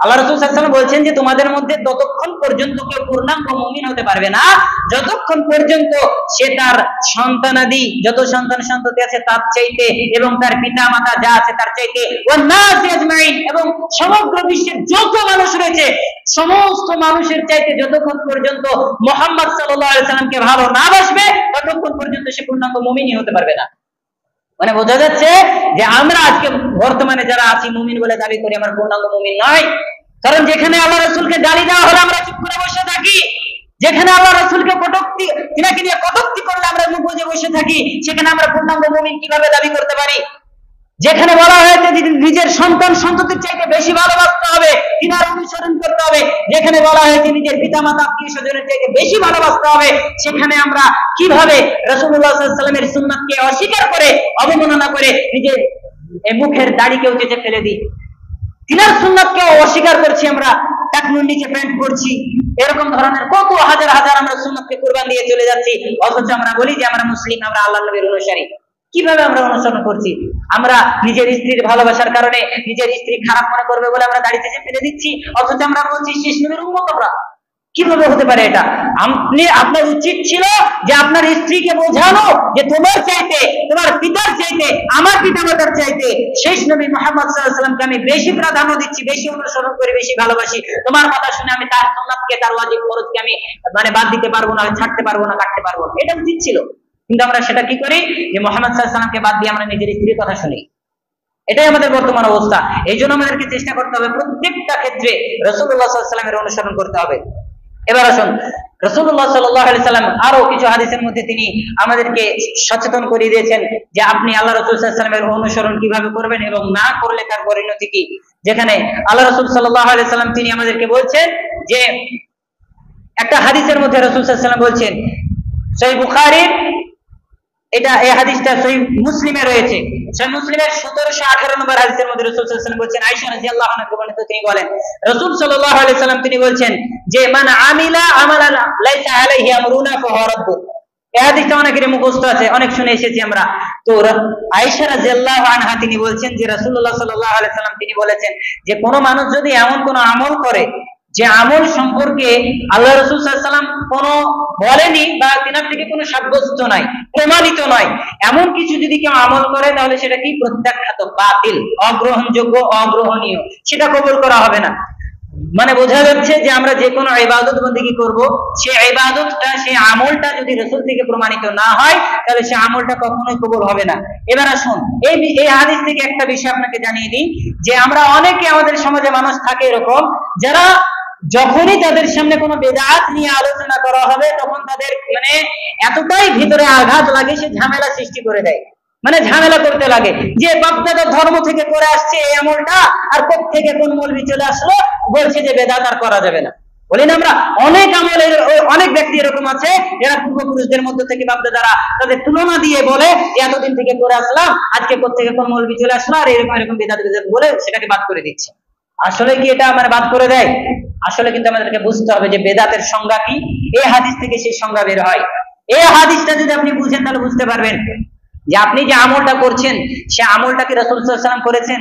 আল্লাহ রাসূল সাল্লাল্লাহু আলাইহি ওয়াসাল্লাম বলছেন যে তোমাদের মধ্যে ততক্ষণ পর্যন্ত কেউ পূর্ণাঙ্গ মুমিন হতে পারবে না, যতক্ষণ পর্যন্ত সে তার সন্তানাদি, যত সন্তান সন্ততি আছে তার চাইতে, এবং তার পিতা মাতা যা আছে তার চাইতে, ওয়ান নাসি আজমাইন, এবং সমগ্র বিশ্বের যত মানুষ রয়েছে সমস্ত মানুষের চাইতে যতক্ষণ পর্যন্ত মুহাম্মদ সাল্লাল্লাহু আলাইহি সাল্লামকে ভালো না বাসবে, ততক্ষণ পর্যন্ত সে পূর্ণাঙ্গ মুমিনই হতে পারবে না। মানে বোঝা যাচ্ছে যে আমরা আজকে বর্তমানে যারা আছি মুমিন বলে দাবি করি, আমরা পূর্ণাঙ্গ মুমিন নয়। কারণ যেখানে আল্লাহ রাসূলকে গালি দেওয়া হলে আমরা চুপ করে বসে থাকি, যেখানে আল্লাহ রাসূলকে কটূক্তি, তিনাকে নিয়ে কটূক্তি করলে আমরা মুখ বুজে বসে থাকি, সেখানে আমরা পূর্ণাঙ্গ মুমিন কিভাবে দাবি করতে পারি? যেখানে বলা হয়েছে যে নিজের সন্তান সন্ততির চাইতে বেশি ভালোবাসতে হবে, তিনার অনুসরণ করতে হবে, যেখানে বলা হয়েছে নিজের পিতামাতা আত্মীয় স্বজনের চাইতে বেশি ভালোবাসতে হবে, সেখানে আমরা কিভাবে রাসূলুল্লাহ সাল্লাল্লাহু আলাইহি ওয়াসাল্লামের সুন্নাতকে অস্বীকার করে, অবমাননা করে নিজের মুখের দাড়িকেও চেঁচে ফেলে দিই, তিনার সুন্নাতকে অস্বীকার করছি, আমরা টাকনুর নিচে প্যান্ট পরছি, এরকম ধরনের কত হাজার হাজার আমরা সুন্নাতকে কুরবান দিয়ে চলে যাচ্ছি, অথচ আমরা বলি যে আমরা মুসলিম, আমরা আল্লাহর নবীর অনুসারী। কিভাবে আমরা অনুসরণ করছি? আমরা নিজের স্ত্রীর ভালোবাসার কারণে নিজের স্ত্রী খারাপ মনে করবে বলে আমরা দাড়িতে যে ফেলে দিচ্ছি, অথচ আমরা বলছি শেষ নবীর উম্মত আমরা। কিভাবে হতে পারে এটা? আপনার উচিত ছিল যে আপনার স্ত্রীকে বোঝানো যে তোমার চাইতে, তোমার পিতার চাইতে, আমার পিতামাতার চাইতে শেষ নবী মুহাম্মদ সাল্লাল্লাহু আলাইহি ওয়াসাল্লামকে আমি বেশি প্রাধান্য দিচ্ছি, বেশি অনুসরণ করি, বেশি ভালোবাসি। তোমার কথা শুনে আমি তার সুন্নাতকে, তার ওয়াজিব ফরজকে আমি বাদ দিতে পারবো না, ছাড়তে পারবো না, কাটতে পারবো না। এটা উচিত ছিল। কিন্তু আমরা সেটা কি করি? যে মুহাম্মদ সাল্লাল্লাহু আলাইহি ওয়াসাল্লামকে বাদ দিয়ে আমরা নিজের স্ত্রীর কথা শুনি। এটাই আমাদের বর্তমান অবস্থা। এই জন্য আমাদেরকে চেষ্টা করতে হবে প্রত্যেকটা ক্ষেত্রে রাসূলুল্লাহ সাল্লাল্লাহু আলাইহি ওয়াসাল্লামের অনুসরণ করতে হবে। এবার আসুন, রাসূলুল্লাহ সাল্লাল্লাহু আলাইহি ওয়াসাল্লাম আরো কিছু হাদিসের মধ্যে তিনি আমাদেরকে সচেতন করে দিয়েছেন যে আপনি আল্লাহ রাসূল সাল্লাল্লাহু আলাইহি ওয়াসাল্লামের অনুসরণ কিভাবে করবেন এবং না করলে তার পরিণতি কি। যেখানে আল্লাহ রাসূল সাল্লাল্লাহু আলাইহি ওয়াসাল্লাম তিনি আমাদেরকে বলছেন যে একটা হাদিসের মধ্যে রাসূল সাল্লাল্লাহু আলাইহি ওয়াসাল্লাম বলছেন, সহিহ বুখারীর এই হাদিসটা সহিহ মুসলিমে রয়েছে। সহিহ মুসলিমের 1718 নম্বর হাদিসের মধ্যে রাসূল সাল্লাল্লাহু আলাইহি ওয়াসাল্লাম বলছেন, আয়েশা রাদিয়াল্লাহু আনহা বর্ণিত, তিনি বলেন রাসূল সাল্লাল্লাহু আলাইহি ওয়াসাল্লাম তিনি বলছেন যে মান আমিলা আমালান লাইসা আলাইহি আমরুনা ফাহুয়া রাদ্দ। এই হাদিসটা অনেকের মুখস্থ আছে, অনেক শুনে এসেছি আমরা। তো আয়েশা রাদিয়াল্লাহু আনহা তিনি বলছেন যে রাসূলুল্লাহ সাল্লাল্লাহু আলাইহি ওয়াসাল্লাম তিনি বলেছেন যে কোন মানুষ যদি এমন কোন আমল করে যে আমল সম্পর্কে আল্লাহ রাসূল সাল্লাল্লাহু আলাইহি ওয়াসাল্লাম কোনো বলেনি বা তিনার থেকে কোনো সাব্যস্ত নাই, প্রমাণিত নয়, এমন কিছু যদি কেউ আমল করে তাহলে সেটা কি? প্রত্যাখ্যাত, বাতিল, অগ্রহণযোগ্য, অগ্রহণীয়, সেটা কবুল করা হবে না। মানে বোঝা যাচ্ছে যে আমরা যে কোনো ইবাদত বন্দেগী করব, সেই ইবাদতটা, সেই আমলটা যদি রাসূল থেকে প্রমাণিত না হয় তাহলে সেই আমলটা কখনোই কবুল হবে না। এবার আসুন, এই হাদিস থেকে একটা বিষয় আপনাকে জানিয়ে দিই যে আমরা অনেকে, আমাদের সমাজে মানুষ থাকে এরকম, যারা যখনই তাদের সামনে কোনো বেদাত নিয়ে আলোচনা করা হবে তখন তাদের মানে এতটাই ভিতরে আঘাত লাগে, সে ঝামেলা সৃষ্টি করে দেয়, মানে ঝামেলা করতে লাগে যে বাপদাদা ধর্ম থেকে করে আসছে এই আমলটা, আর কোথা থেকে কোন মৌলবি চলে আসলো বলছে যে বেদাত আর করা যাবে না। বলি না আমরা, অনেক আমলের অনেক ব্যক্তি এরকম আছে যারা পূর্বপুরুষদের মধ্যে থেকে বাপদাদারা তাদের তুলনা দিয়ে বলে এতদিন থেকে করে আসলাম, আজকে কোথা থেকে কোন মৌলবি চলে আসলো আর এরকম এরকম বেদাত বলে সেটাকে বাদ করে দিচ্ছে। আসলে কি এটা মানে বাদ করে দেয়? আসলে কিন্তু আমাদেরকে বুঝতে হবে যে বেদাতের সংজ্ঞা কি। এই হাদিস থেকে সেই সংজ্ঞা বের হয়। এই হাদিসটা যদি আপনি বুঝেন তাহলে বুঝতে পারবেন যে আপনি যে আমলটা করছেন সে আমলটা কি রাসূল সাল্লাল্লাহু আলাইহি ওয়াসাল্লাম করেছেন?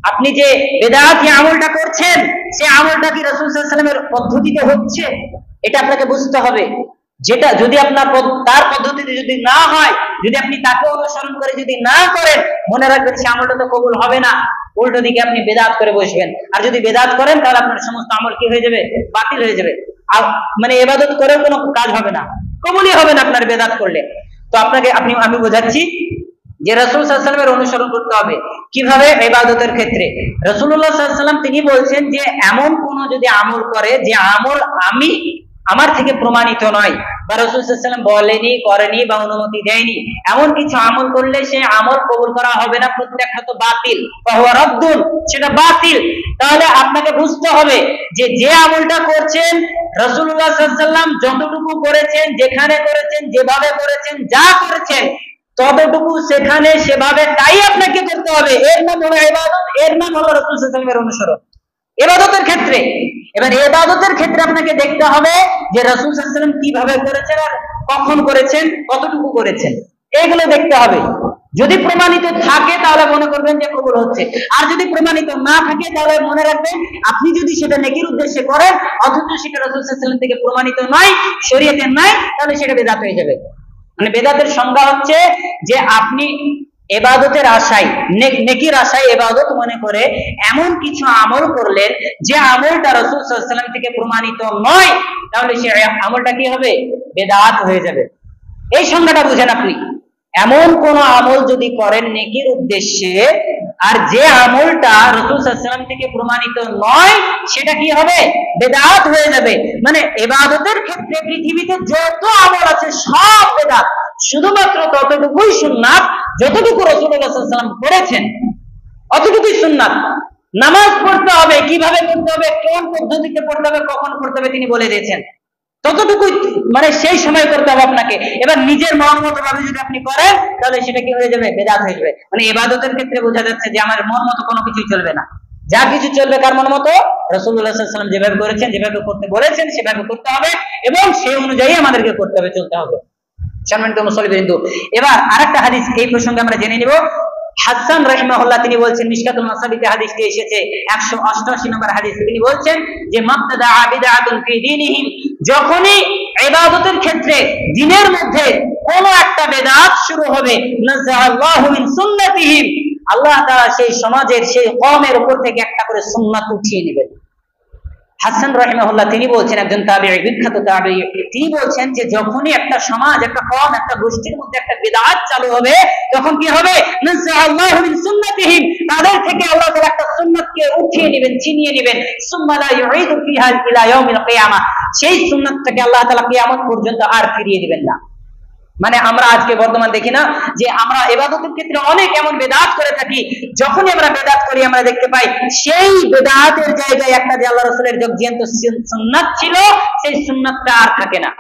আপনি যে বেদাতি আমলটা করছেন সে আমলটা কি রাসূল সাল্লাল্লাহু আলাইহি ওয়াসাল্লামের পদ্ধতিতে হচ্ছে? এটা আপনাকে বুঝতে হবে। যেটা যদি আপনার তার পদ্ধতিতে যদি না হয়, যদি আপনি তাকে অনুসরণ করে যদি না করেন, মনে রাখবেন সে আমলটা তো কবুল হবে না, উল্টো দিকে আপনি বেদাত করে বসবেন। আর যদি বেদাত করেন তাহলে আপনার সমস্ত আমল কি হয়ে যাবে? বাতিল হয়ে যাবে। আর মানে ইবাদত করেও কোনো কাজ হবে না, কবুলই হবে না আপনার বেদাত করলে। তো আমি বোঝাচ্ছি যে রাসূল সাল্লাল্লাহু আলাইহি ওয়াসাল্লামের অনুসরণ করতে হবে কিভাবে? ইবাদতের ক্ষেত্রে রাসূলুল্লাহ সাল্লাল্লাহু আলাইহি ওয়াসাল্লাম তিনি বলছেন যে এমন কোন যদি আমল করে যে আমল আমার থেকে প্রমাণিত নয় বা রাসূল সাল্লাল্লাহু আলাইহি ওয়াসাল্লাম বলেনি, করেনি বা অনুমতি দেয়নি, এমন কিছু আমল করলে সেই আমল কবুল করা হবে না, প্রত্যাখ্যাত, বাতিল, ফাহুয়া রাদ্দুন, সেটা বাতিল। তাহলে আপনাকে বুঝতে হবে যে আমলটা করছেন রাসূলুল্লাহ সাল্লাল্লাহু আলাইহি ওয়াসাল্লাম যতটুকু করেছেন, যেখানে করেছেন, যেভাবে করেছেন, যা করেছেন ততটুকু সেখানে সেভাবে তাই আপনাকে করতে হবে। এর নাম হলো ইবাদত, এর নাম হলো রাসূল সাল্লাল্লাহু আলাইহি ওয়াসাল্লামের অনুসরণ ইবাদতের ক্ষেত্রে। এবার ইবাদতের ক্ষেত্রে আপনাকে দেখতে হবে যে রাসূল সাল্লাল্লাহু আলাইহি ওয়াসাল্লাম কিভাবে করেছেন আর কখন করেছেন, কতটুকু করেছেন, এগুলো দেখতে হবে। যদি প্রমাণিত থাকে তাহলে মনে করবেন যে কবুল হচ্ছে, আর যদি প্রমাণিত না থাকে তাহলে মনে রাখবেন আপনি যদি সেটা নেকির উদ্দেশ্যে করেন অথচ সেটা রাসূল সাল্লাল্লাহু আলাইহি ওয়াসাল্লাম থেকে প্রমাণিত নয়, শরীয়তে নাই, তাহলে সেটা বেদাত হয়ে যাবে। মানে বেদাতের সংজ্ঞা হচ্ছে যে আপনি ইবাদতের আশায়, নেকির আশায় ইবাদত মনে করে এমন কিছু আমল করলেন যে আমলটা রাসূল সাল্লাল্লাহু আলাইহি ওয়াসাল্লাম থেকে প্রমাণিত নয়, তাহলে সেই আমলটা কি হবে? বেদাত হয়ে যাবে। এই সংজ্ঞাটা বুঝেন আপনি। এমন কোন আমল যদি করেন নেকির উদ্দেশ্যে আর যে আমলটা রাসূল সাল্লাল্লাহু আলাইহি ওয়াসাল্লাম থেকে প্রমাণিত নয়, সেটা কি হবে? বেদাত হয়ে যাবে। মানে ইবাদতের ক্ষেত্রে পৃথিবীতে যত আমল আছে সব বেদাত, শুধুমাত্র ততটুকুই সুন্নাত যতটুকু রাসূলুল্লাহ সাল্লাল্লাহু আলাইহি ওয়াসাল্লাম করেছেন, অতটুকুই সুন্নাত। নামাজ পড়তে হবে, কিভাবে পড়তে হবে, কোন পদ্ধতিতে পড়তে হবে, কখন পড়তে হবে তিনি বলে দিয়েছেন, ততটুকুই মানে সেই সময় করতে হবে আপনাকে। এবার নিজের মন মতো ভাবে যদি আপনি করেন তাহলে সেটা কি হয়ে যাবে? বেদাত হয়ে যাবে। মানে ইবাদতের ক্ষেত্রে বোঝা যাচ্ছে যে আমার মন মতো কোনো কিছুই চলবে না, যা কিছু চলবে কার মন মতো? রাসূলুল্লাহ সাল্লাল্লাহু আলাইহি ওয়াসাল্লাম যেভাবে করেছেন, যেভাবে করতে বলেছেন সেভাবে করতে হবে এবং সেই অনুযায়ী আমাদেরকে করতে হবে, চলতে হবে। সম্মানিত মুসল্লিবৃন্দ, এবার আরেকটা হাদিস এই প্রসঙ্গে আমরা জেনে নিব। হাসান রাহিমাহুল্লাহ তিনি বলছেন, মিশকাতুল মাসাবিতে হাদিসটি এসেছে 188 নম্বর হাদিস। তিনি বলছেন যে মাবতাদা বিদআতুন ফি দীনিহিম, যখনই ইবাদতের ক্ষেত্রে দ্বীনের মধ্যে কোনো একটা বিদআত শুরু হবে, নাযাআল্লাহু মিন সুন্নাতিহিম, আল্লাহ তাআলা সেই সমাজের সেই কওমের উপর থেকে একটা করে সুন্নাত উঠিয়ে নেবেন। হাসান রাহিমাহুল্লাহ তিনি বলছেন, একজন তাবিঈ, বিখ্যাত তাবিঈ, তিনি বলছেন যে যখনই একটা সমাজ, একটা কওম, একটা গোষ্ঠীর মধ্যে একটা বিদআত চালু হবে, তখন কি হবে? নাযাআল্লাহু মিন সুন্নাতিহিম, তাদের থেকে আল্লাহ তাআলা একটা সুন্নাতকে উঠিয়ে নেবেন, ছিনিয়ে নেবেন। সুম্মা লা ইউঈদু ফিহা ইলা ইয়াউমিল কিয়ামা, সেই সুন্নাতটাকে আল্লাহ তাআলা কিয়ামত পর্যন্ত আর ফিরিয়ে দিবেন না। মানে আমরা আজকে বর্তমান দেখি না যে আমরা ইবাদতের ক্ষেত্রে অনেক এমন বেদাত করে থাকি, যখনই আমরা বেদাত করি আমরা দেখতে পাই সেই বেদাতের জায়গায় একটা যে আল্লাহ রাসূলের জ্ঞাত সুন্নাত ছিল, সেই সুন্নাতটা আর থাকে না।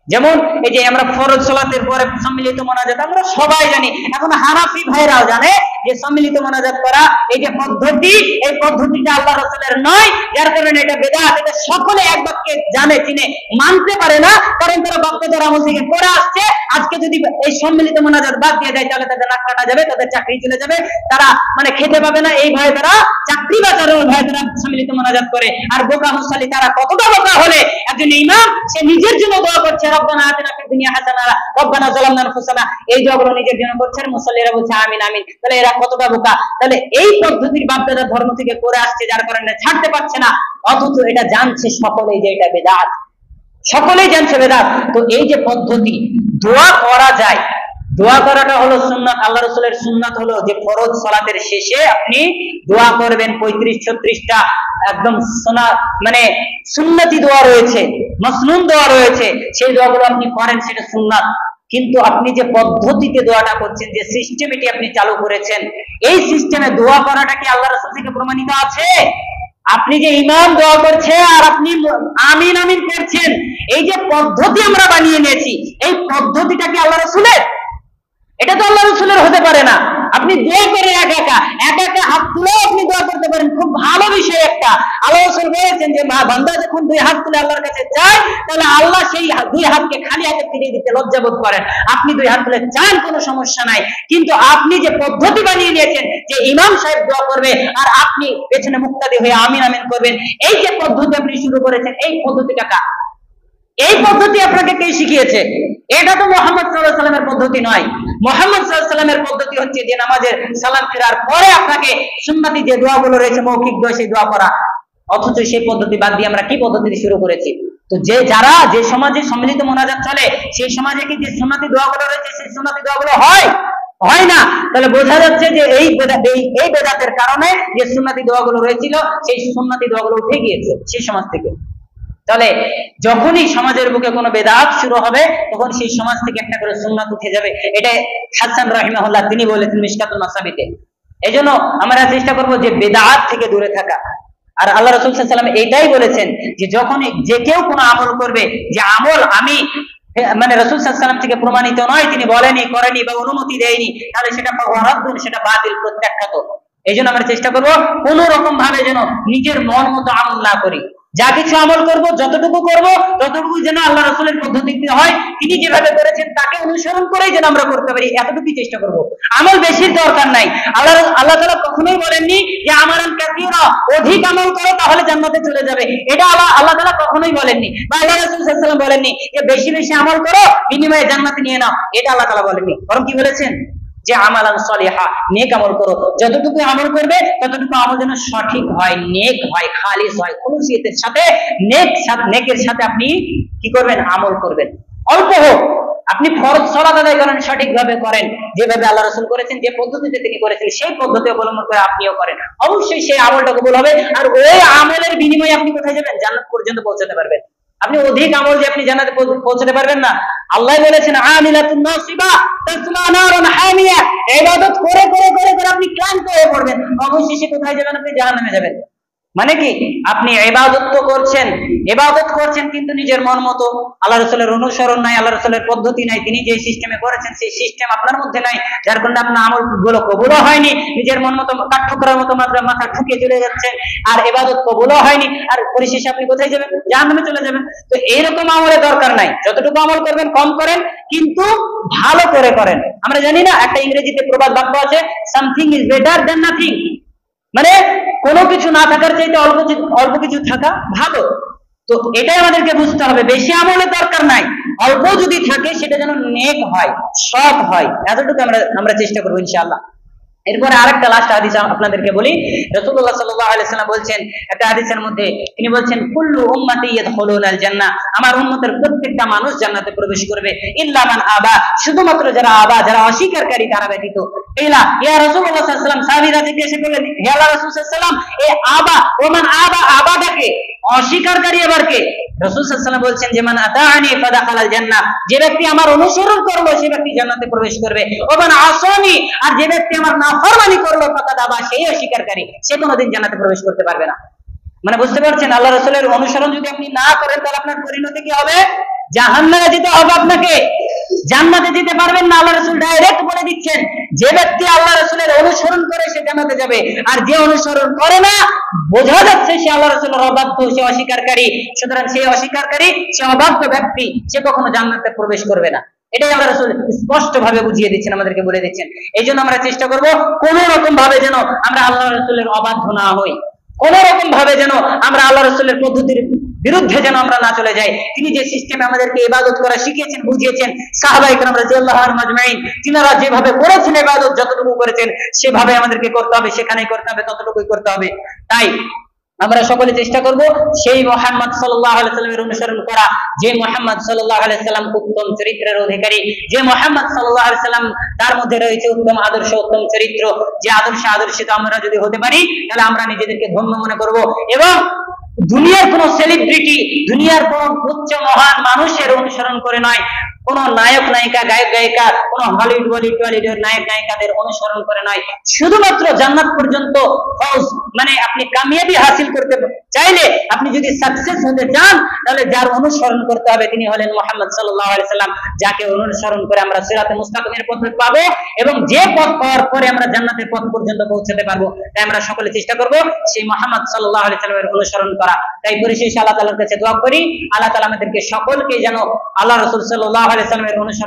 যেমন এই যে আমরা ফরজ সালাতের পরে সম্মিলিত মোনাজাত আমরা সবাই জানি, এখন হানাফি ভাইরাও জানে যে সম্মিলিত মোনাজাত করা এই যে পদ্ধতি, এই পদ্ধতিটা আল্লাহ রাসূলের নয়, যার কারণে এটা বেদাত। এটা সকলে এক বাক্যে জানে, চিনে, মানতে পারে না, কারণ তারা বাক্যের আমল থেকে করে আসছে। আজকে যদি এই সম্মিলিত মোনাজাত বাদ দিয়ে দেয় তাহলে তাদের নাক কাটা যাবে, তাদের চাকরি চলে যাবে, তারা মানে খেতে পাবে না, এই ভয়ে তারা চাকরি বাঁচানোর ভয়ে তারা সম্মিলিত মোনাজাত করে। আর বোকা মুসাল্লি তারা কতটা বোকা হলে একজন ইমাম সে নিজের জন্য দোয়া করছে, রব্বানা আতিনা ফিদ দুনিয়া হাসানা রব্বানা যালামনা আনফুসানা, এই দোয়াগুলো নিজের জন্য করছে, আর মুসাল্লিরা বলছে আমিন আমিন। তাহলে এরা কতটা বোকা! তাহলে এই পদ্ধতির বাপদাদা ধর্ম থেকে করে আসছে, যার কারণে ছাড়তে পারছে না, অথচ এটা জানছে সকলেই যে এটা বেদাত, সকলেই জানছে বেদাত। তো এই যে পদ্ধতি দোয়া করা যায়, দোয়া করাটা হলো সুন্নাত। আল্লাহ রাসূলের সুন্নাত হলো যে ফরজ সালাতের শেষে আপনি দোয়া করবেন, 35-36টা একদম মানে সুন্নতি দোয়া রয়েছে, মাসনুন দোয়া রয়েছে, সেই দোয়াগুলো আপনি করেন, সেটা সুন্নাত। কিন্তু আপনি যে পদ্ধতিতে দোয়াটা করছেন, যে সিস্টেমটি আপনি চালু করেছেন, এই সিস্টেমে দোয়া করাটা কি আল্লাহ রাসূল থেকে প্রমাণিত আছে? আপনি যে ইমাম দোয়া করছে আর আপনি আমিন আমিন করছেন, এই যে পদ্ধতি আমরা বানিয়ে নিয়েছি, এই পদ্ধতিটা কি আল্লাহ রাসূলের? এটা তো আল্লাহ রাসূলের হতে পারে না। আপনি দোয়া করে একা একা হাত তুলে আপনি দোয়া করতে পারেন, খুব ভালো বিষয় একটা। আল্লাহ রাসূল বলেছেন যে বান্দা যখন দুই হাত তুলে আল্লাহর কাছে চায়, তাহলে আল্লাহ সেই দুই হাতকে খালি হাতে ফিরিয়ে দিতে লজ্জাবোধ করেন। আপনি দুই হাত তুলে চান, কোনো সমস্যা নাই, কিন্তু আপনি যে পদ্ধতি বানিয়ে নিয়েছেন যে ইমাম সাহেব দোয়া করবে আর আপনি পেছনে মুক্তাদি হয়ে আমিন আমিন করবেন, এই যে পদ্ধতি আপনি শুরু করেছেন, এই পদ্ধতিটা কার? এই পদ্ধতি আপনাকে কে শিখিয়েছে? এটা তো মুহাম্মদ সাল্লাল্লাহু আলাইহি ওয়াসাল্লামের পদ্ধতি নয়। মুহাম্মদ সাল্লাল্লাহু আলাইহি ওয়াসাল্লামের পদ্ধতি হচ্ছে যে নামাজের সালাম ফেরার পরে আপনাকে সুন্নতি যে দোয়াগুলো রয়েছে, মৌখিক দোয়া, সেই দোয়া করা। অথচ সেই পদ্ধতি বাদ দিয়ে আমরা কি পদ্ধতি শুরু করেছি? তো যারা যে সমাজে সম্মিলিত মোনাজাত চলে, সেই সমাজে কি যে সুন্নতি দোয়াগুলো রয়েছে, সেই সুন্নতি দোয়াগুলো হয় না? তাহলে বোঝা যাচ্ছে যে এই বেদাতের কারণে যে সুন্নতি দোয়াগুলো রয়েছিল, সেই সুন্নতি দোয়াগুলো উঠে গিয়েছে সেই সমাজ থেকে। তাহলে যখনই সমাজের বুকে কোনো বেদাত শুরু হবে, তখন সেই সমাজ থেকে একটা করে সুন্নাত উঠে যাবে। এটা হাসান রাহিমাহুল্লাহ তিনি বলেছেন মিশকাতুল মাসাবিতে। এজন্য আমরা চেষ্টা করব যে বেদাত থেকে দূরে থাকা। আর আল্লাহ রাসূল সাল্লাল্লাহু আলাইহি ওয়াসাল্লাম এটাই বলেছেন যে যখনই যে কেউ কোনো আমল করবে, যে আমল আমি মানে রাসূল সাল্লাল্লাহু আলাইহি ওয়াসাল্লাম থেকে প্রমাণিত নয়, তিনি বলেনি, করেনি বা অনুমতি দেয়নি, তাহলে সেটা ফারাদ্দুন, সেটা বাতিল, প্রত্যাখ্যাত। এইজন্য আমরা চেষ্টা করব কোন রকম ভাবে যেন নিজের মন মতো আমল না করি। যা কিছু আমল করব, যতটুকু করব, ততটুকু যেন আল্লাহ রাসূলের পদ্ধতিতে হয়, তিনি যেভাবে করেছেন তাকে অনুসরণ করেই যেন আমরা করতে পারি, এতটুকুই চেষ্টা করব। আমল বেশির দরকার নাই। আল্লাহ তাআলা কখনোই বলেননি যে আমালান কাসীরা, অধিক আমল করো তাহলে জান্নাতে চলে যাবে, এটা আল্লাহ তাআলা কখনোই বলেননি। বা আল্লাহ রাসূল সাল্লাল্লাহু আলাইহি ওয়াসাল্লাম বলেননি যে বেশি বেশি আমল করো, বিনিময়ে জান্নাতে নিয়ে নাও, এটা আল্লাহ তাআলা বলেননি। বরং কি বলেছেন? যে আমালান সলিহা, নেক আমল করো। যতটুকু আমল করবে ততটুকু আমল যেন সঠিক হয়, নেক হয়, খালিস হয়, খুলুসিয়তের সাথে, নেকের সাথে আপনি কি করবেন? আমল করবেন। অল্প হোক, আপনি ফরজ সালাত আদায় করেন, সঠিকভাবে করেন, যেভাবে আল্লাহ রাসূল করেছেন, যে পদ্ধতিতে তিনি করেছেন, সেই পদ্ধতি অবলম্বন করে আপনিও করেন, অবশ্যই সেই আমলটা কবুল হবে। আর ওই আমলের বিনিময়ে আপনি কোথায় যাবেন? জান্নাত পর্যন্ত পৌঁছাতে পারবেন। আপনি অধিক আমল যে আপনি জান্নাতে পৌঁছাতে পারবেন না। আল্লাহ বলেছেন আমিলাতুন নাসিবা তাসলা নারান হামিয়া, ইবাদত করে করে করে করে আপনি ক্লান্ত হয়ে পড়বেন, অবশেষে কোথায় যাবেন? আপনি জাহান্নামে যাবেন। মানে কি, আপনি ইবাদত করছেন কিন্তু নিজের মন মতো, আল্লাহ রাসূলের অনুসরণ নাই, আল্লাহ রাসূলের পদ্ধতি নাই, তিনি যে সিস্টেমে করেছেন সেই সিস্টেম আপনার মধ্যে নাই, যার কারণে আপনার আমলগুলো কবুলও হয়নি, নিজের মন মতো কাঠঠোকরার মতো মাথা ঠুকে চলে যাচ্ছে, আর ইবাদত কবুলও হয়নি, আর পরিশেষে আপনি কোথায় যাবেন? জাহান্নামে চলে যাবেন। তো এইরকম আমলের দরকার নাই, যতটুকু আমল করবেন কম করেন, কিন্তু ভালো করে করেন। আমরা জানি না, একটা ইংরেজিতে প্রবাদ বাক্য আছে, something is better than nothing, মানে কোনো কিছু না থাকার চাইতে অল্প কিছু থাকা ভালো। তো এটাই আমাদেরকে বুঝতে হবে, বেশি আমলের দরকার নাই, অল্প যদি থাকে সেটা যেন নেক হয়, সৎ হয়, এতটুকু আমরা চেষ্টা করবো ইনশাআল্লাহ। এরপরে আরেকটা লাস্ট হাদিস আপনাদেরকে বলি। রাসূলুল্লাহ সাল্লাল্লাহু আলাইহি ওয়াসাল্লাম বলছেন একটা হাদিসের মধ্যে, তিনি বলছেন কুল্লু উম্মতি ইয়াদখুলুনাল জান্নাহ, আমার উম্মতের প্রত্যেকটা মানুষ জান্নাতে প্রবেশ করবে, ইল্লা মান আবা, শুধুমাত্র যারা অস্বীকারী তারা ব্যতীত। ইলা ইয়া রাসূলুল্লাহ সাল্লাল্লাহু আলাইহি ওয়াসাল্লাম, সাহাবীরা জিজ্ঞাসা করলেন, হে আল্লাহর রাসূল সাল্লাল্লাহু আলাইহি ওয়াসাল্লাম, এই আবা ওমান আবাটাকে অস্বীকারী আবার কে? রাসূল সাল্লাল্লাহু আলাইহি ওয়াসাল্লাম বলছেন যে মান আতাআনি ফাদাখালাল জান্নাহ, যে ব্যক্তি আমার অনুসরণ করলো সে ব্যক্তি জান্নাতে প্রবেশ করবে, ওমান আসানি, আর যে ব্যক্তি আমার নাফরমানি করলো ফাকাদ আবা, সেই অস্বীকারী, সে কোনোদিন জান্নাতে প্রবেশ করতে পারবে না। মানে বুঝতে পারছেন, আল্লাহ রাসূলের অনুসরণ যদি আপনি না করেন তাহলে আপনার পরিণতি কি হবে? জাহান্নামে যেতে হবে আপনাকে, জান্নাতে যেতে পারবেন না। আল্লাহ রাসূল ডাইরেক্ট বলে দিচ্ছেন, যে ব্যক্তি আল্লাহ রাসূলের অনুসরণ করে সে জান্নাতে যাবে, আর যে অনুসরণ করে না, বোঝা যাচ্ছে সে আল্লাহ রাসূলের অবাধ্য, সে অস্বীকারী। সুতরাং সে অস্বীকারী, সে অবাধ্য ব্যক্তি, সে কখনো জান্নাতে প্রবেশ করবে না। এটাই আল্লাহ রাসূল স্পষ্ট ভাবে বুঝিয়ে দিচ্ছেন, আমাদেরকে বলে দিচ্ছেন। এই জন্য আমরা চেষ্টা করব কোন রকম ভাবে যেন আমরা আল্লাহ রাসূলের অবাধ্য না হই, কোন রকম ভাবে যেন আমরা আল্লাহ রাসূলের পদ্ধতির বিরুদ্ধে যেন আমরা না চলে যাই। তিনি যে সিস্টেমে আমাদেরকে ইবাদত করা শিখিয়েছেন, বুঝিয়েছেন, সাহাবায়ে কেরাম রাদিয়াল্লাহু আনহুম আজমাইন তিনারা যেভাবে করেছেন ইবাদত, যতটুকু করেছেন সেভাবে আমাদেরকে করতে হবে, সেখানেই করতে হবে, ততটুকুই করতে হবে। তাই আমরা সকলে চেষ্টা করব সেই মুহাম্মদ সাল্লাল্লাহু আলাইহি সাল্লামের অনুসরণ করা, যে মুহাম্মদ সাল্লাল্লাহু আলাইহি সাল্লাম উত্তম চরিত্রের অধিকারী, যে মুহাম্মদ সাল্লাল্লাহু আলাইহি সাল্লাম তার মধ্যে রয়েছে উত্তম আদর্শ, উত্তম চরিত্র, যে আদর্শিত আমরা যদি হতে পারি তাহলে আমরা নিজেদেরকে ধন্য মনে করব। এবং দুনিয়ার কোন সেলিব্রিটি, দুনিয়ার কোন উচ্চ মহান মানুষের অনুসরণ করে নয়, কোন নায়ক নায়িকা, গায়ক গায়িকা, কোন হলিউড বলিউডের নায়ক নায়িকাদের অনুসরণ করে নয়, শুধুমাত্র জান্নাত পর্যন্ত মানে আপনি কামিয়াবি হাসিল করতে চাইলে, আপনি যদি সাকসেস হতে চান, তাহলে যার অনুসরণ করতে হবে তিনি হলেন মুহাম্মদ সাল্লাল্লাহু আলাইহি সাল্লাম, যাকে অনুসরণ করে আমরা সিরাতে মুস্তাকিমের পথ পাবো, এবং যে পথ পাওয়ার পরে আমরা জান্নাতের পথ পর্যন্ত পৌঁছাতে পারবো। তাই আমরা সকলে চেষ্টা করব সেই মুহাম্মদ সাল্লাল্লাহু আলাইহি সাল্লামের অনুসরণ করা। তাই পরিশেষে আল্লাহ তাআলার কাছে দোয়া করি, আল্লাহ তাআলা আমাদেরকে সকলকে যেন আল্লাহ রাসূল সাল্লাল্লাহু আলাইহি সাল্লামের অনুসরণ